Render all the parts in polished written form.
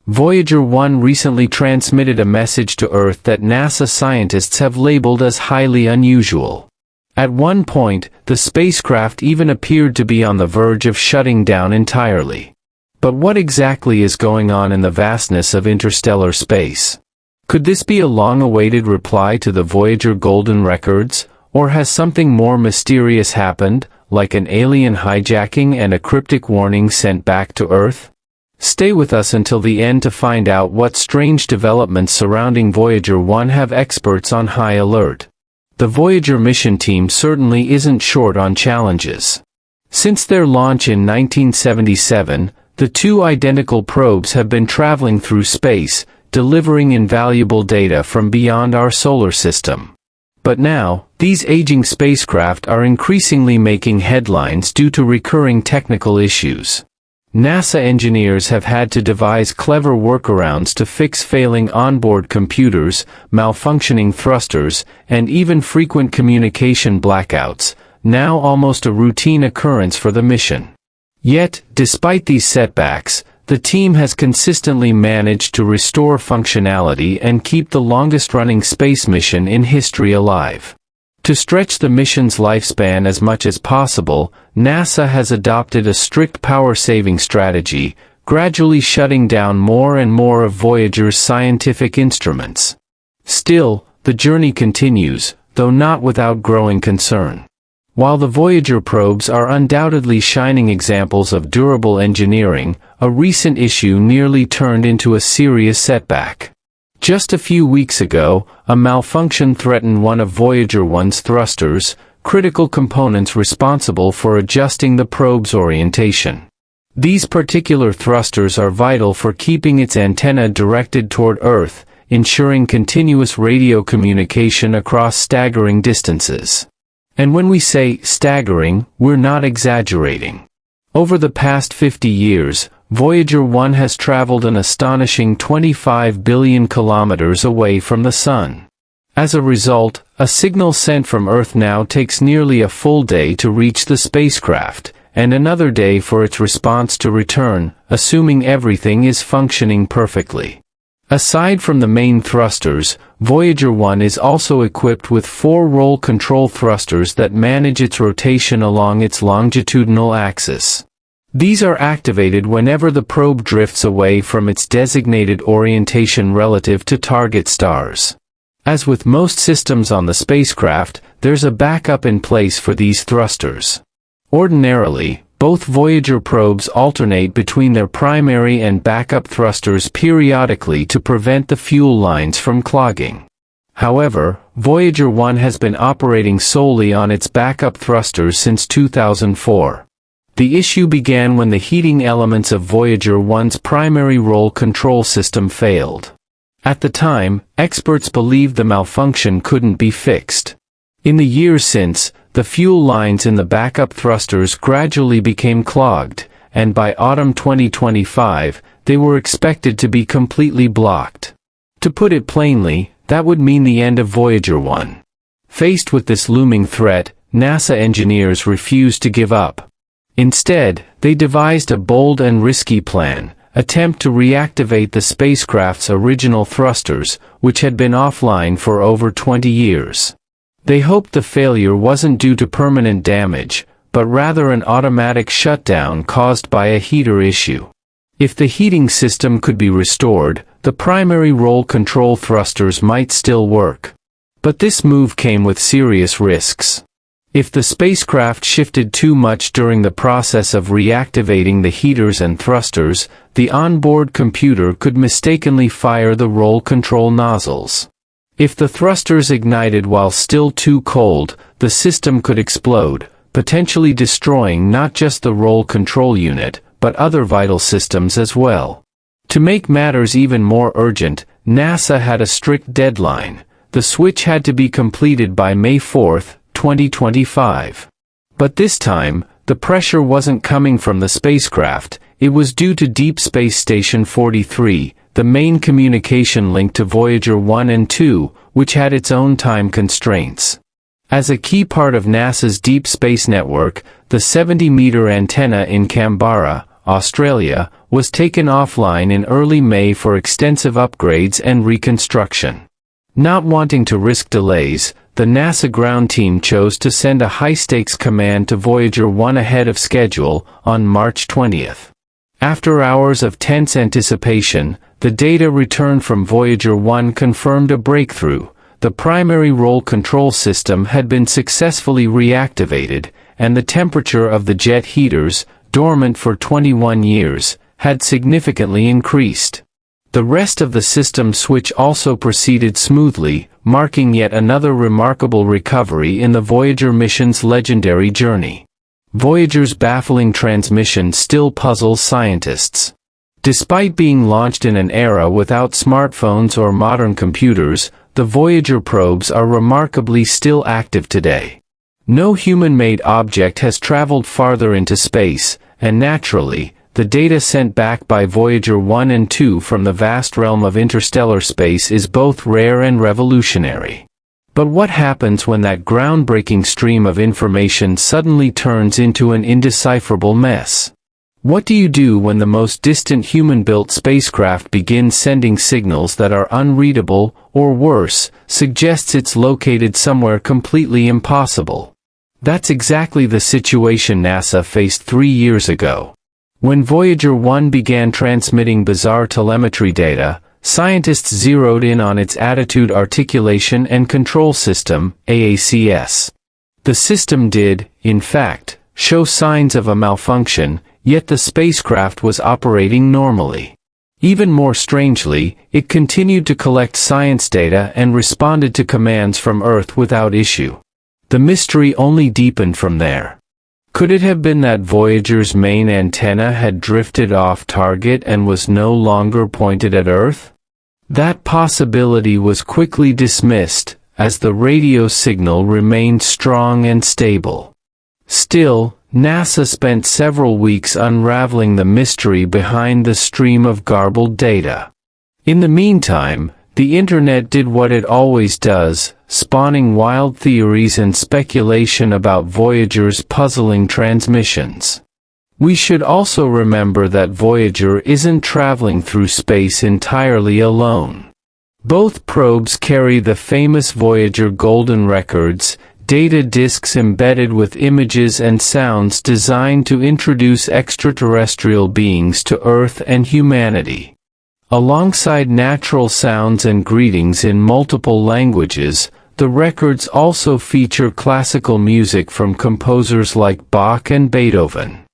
Voyager 1 recently transmitted a message to Earth that NASA scientists have labeled as highly unusual. At one point, the spacecraft even appeared to be on the verge of shutting down entirely. But what exactly is going on in the vastness of interstellar space? Could this be a long-awaited reply to the Voyager Golden Records, or has something more mysterious happened, like an alien hijacking and a cryptic warning sent back to Earth? Stay with us until the end to find out what strange developments surrounding Voyager 1 have experts on high alert. The Voyager mission team certainly isn't short on challenges. Since their launch in 1977, the two identical probes have been traveling through space, delivering invaluable data from beyond our solar system. But now, these aging spacecraft are increasingly making headlines due to recurring technical issues. NASA engineers have had to devise clever workarounds to fix failing onboard computers, malfunctioning thrusters, and even frequent communication blackouts, now almost a routine occurrence for the mission. Yet, despite these setbacks, the team has consistently managed to restore functionality and keep the longest-running space mission in history alive. To stretch the mission's lifespan as much as possible, NASA has adopted a strict power-saving strategy, gradually shutting down more and more of Voyager's scientific instruments. Still, the journey continues, though not without growing concern. While the Voyager probes are undoubtedly shining examples of durable engineering, a recent issue nearly turned into a serious setback. Just a few weeks ago, a malfunction threatened one of Voyager 1's thrusters, critical components responsible for adjusting the probe's orientation. These particular thrusters are vital for keeping its antenna directed toward Earth, ensuring continuous radio communication across staggering distances. And when we say staggering, we're not exaggerating. Over the past 50 years, Voyager 1 has traveled an astonishing 25 billion kilometers away from the Sun. As a result, a signal sent from Earth now takes nearly a full day to reach the spacecraft, and another day for its response to return, assuming everything is functioning perfectly. Aside from the main thrusters, Voyager 1 is also equipped with 4 roll control thrusters that manage its rotation along its longitudinal axis. These are activated whenever the probe drifts away from its designated orientation relative to target stars. As with most systems on the spacecraft, there's a backup in place for these thrusters. Ordinarily, both Voyager probes alternate between their primary and backup thrusters periodically to prevent the fuel lines from clogging. However, Voyager 1 has been operating solely on its backup thrusters since 2004. The issue began when the heating elements of Voyager 1's primary roll control system failed. At the time, experts believed the malfunction couldn't be fixed. In the years since, the fuel lines in the backup thrusters gradually became clogged, and by autumn 2025, they were expected to be completely blocked. To put it plainly, that would mean the end of Voyager 1. Faced with this looming threat, NASA engineers refused to give up. Instead, they devised a bold and risky plan, attempt to reactivate the spacecraft's original thrusters, which had been offline for over 20 years. They hoped the failure wasn't due to permanent damage, but rather an automatic shutdown caused by a heater issue. If the heating system could be restored, the primary roll control thrusters might still work. But this move came with serious risks. If the spacecraft shifted too much during the process of reactivating the heaters and thrusters, the onboard computer could mistakenly fire the roll control nozzles. If the thrusters ignited while still too cold, the system could explode, potentially destroying not just the roll control unit, but other vital systems as well. To make matters even more urgent, NASA had a strict deadline. The switch had to be completed by May 4, 2025. But this time, the pressure wasn't coming from the spacecraft, it was due to Deep Space Station 43, the main communication link to Voyager 1 and 2, which had its own time constraints. As a key part of NASA's Deep Space Network, the 70-meter antenna in Canberra, Australia, was taken offline in early May for extensive upgrades and reconstruction. Not wanting to risk delays, the NASA ground team chose to send a high-stakes command to Voyager 1 ahead of schedule on March 20th. After hours of tense anticipation, the data returned from Voyager 1 confirmed a breakthrough. The primary roll control system had been successfully reactivated, and the temperature of the jet heaters, dormant for 21 years, had significantly increased. The rest of the system switch also proceeded smoothly, marking yet another remarkable recovery in the Voyager mission's legendary journey. Voyager's baffling transmission still puzzles scientists. Despite being launched in an era without smartphones or modern computers, the Voyager probes are remarkably still active today. No human-made object has traveled farther into space, and naturally, the data sent back by Voyager 1 and 2 from the vast realm of interstellar space is both rare and revolutionary. But what happens when that groundbreaking stream of information suddenly turns into an indecipherable mess? What do you do when the most distant human-built spacecraft begins sending signals that are unreadable, or worse, suggests it's located somewhere completely impossible? That's exactly the situation NASA faced 3 years ago. When Voyager 1 began transmitting bizarre telemetry data, scientists zeroed in on its Attitude Articulation and Control System, AACS. The system did, in fact, show signs of a malfunction, yet the spacecraft was operating normally. Even more strangely, it continued to collect science data and responded to commands from Earth without issue. The mystery only deepened from there. Could it have been that Voyager's main antenna had drifted off target and was no longer pointed at Earth? That possibility was quickly dismissed, as the radio signal remained strong and stable. Still, NASA spent several weeks unraveling the mystery behind the stream of garbled data. In the meantime, the Internet did what it always does, spawning wild theories and speculation about Voyager's puzzling transmissions. We should also remember that Voyager isn't traveling through space entirely alone. Both probes carry the famous Voyager Golden Records, data disks embedded with images and sounds designed to introduce extraterrestrial beings to Earth and humanity. Alongside natural sounds and greetings in multiple languages, the records also feature classical music from composers like Bach and Beethoven.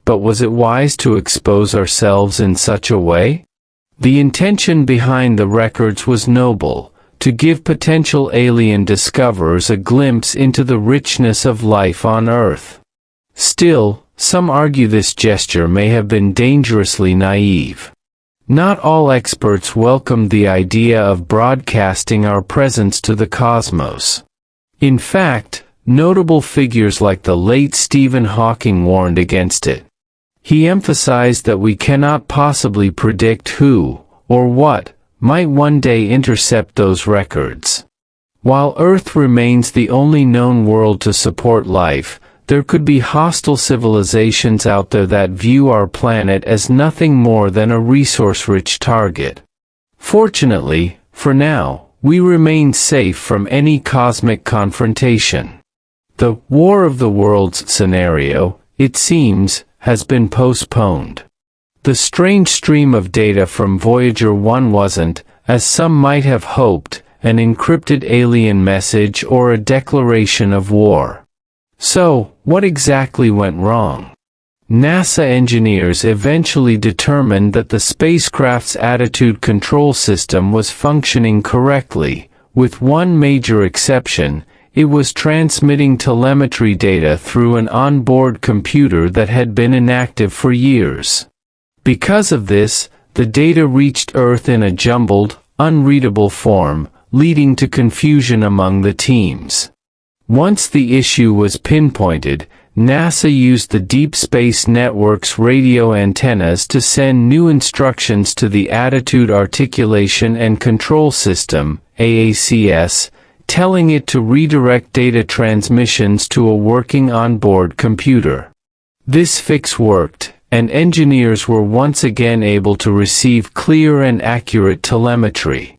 But was it wise to expose ourselves in such a way? The intention behind the records was noble, to give potential alien discoverers a glimpse into the richness of life on Earth. Still, some argue this gesture may have been dangerously naive. Not all experts welcomed the idea of broadcasting our presence to the cosmos. In fact, notable figures like the late Stephen Hawking warned against it. He emphasized that we cannot possibly predict who, or what, might one day intercept those records. While Earth remains the only known world to support life, there could be hostile civilizations out there that view our planet as nothing more than a resource-rich target. Fortunately, for now, we remain safe from any cosmic confrontation. The War of the Worlds scenario, it seems, has been postponed. The strange stream of data from Voyager 1 wasn't, as some might have hoped, an encrypted alien message or a declaration of war. So, what exactly went wrong? NASA engineers eventually determined that the spacecraft's attitude control system was functioning correctly, with one major exception: it was transmitting telemetry data through an onboard computer that had been inactive for years. Because of this, the data reached Earth in a jumbled, unreadable form, leading to confusion among the teams. Once the issue was pinpointed, NASA used the Deep Space Network's radio antennas to send new instructions to the Attitude Articulation and Control System, AACS, telling it to redirect data transmissions to a working onboard computer. This fix worked, and engineers were once again able to receive clear and accurate telemetry.